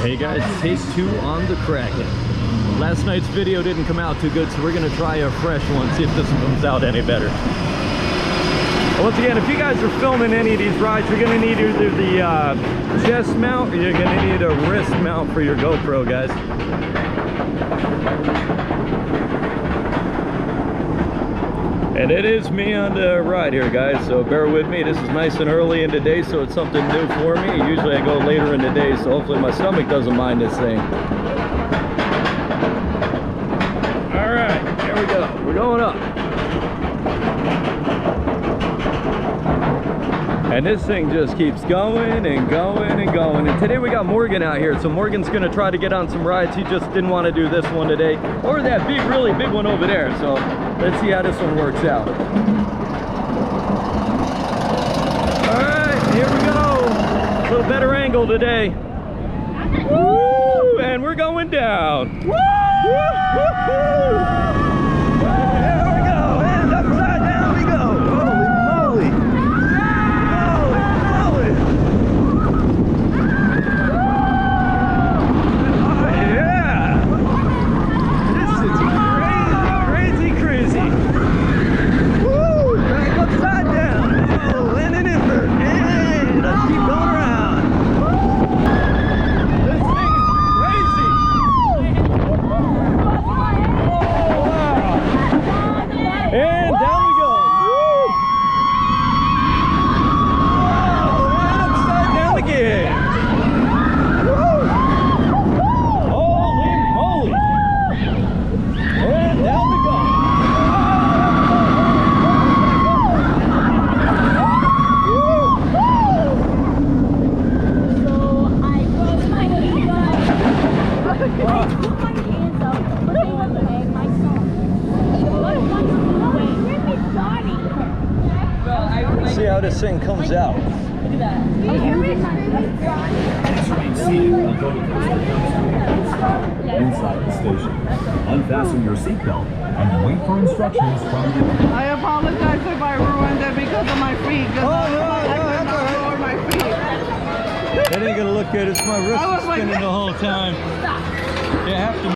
Hey guys, taste 2 on the Kraken. Last night's video didn't come out too good, so we're gonna try a fresh one, see if this one comes out any better. Once again, if you guys are filming any of these rides, you're gonna need either the chest mount or you're gonna need a wrist mount for your GoPro, guys. And it is me on the ride here, guys, so bear with me. This is nice and early in the day, so it's something new for me. Usually I go later in the day, so hopefully my stomach doesn't mind this thing. All right, here we go. We're going up. And this thing just keeps going and going and going. And today we got Morgan out here, so Morgan's gonna try to get on some rides. He just didn't want to do this one today, or that big, really big one over there. So let's see how this one works out. All right, here we go. A little better angle today. Woo! And we're going down. Woo! There we go, and upside down we go. Holy moly! See how this thing comes out. Please remain seated until the coaster comes inside the station. Unfasten your seatbelt and wait for instructions from the... I apologize if I ruined it because of my feet. Oh, no, that's all right. My feet. That ain't gonna look good. It's my wrist spinning the whole time. You have to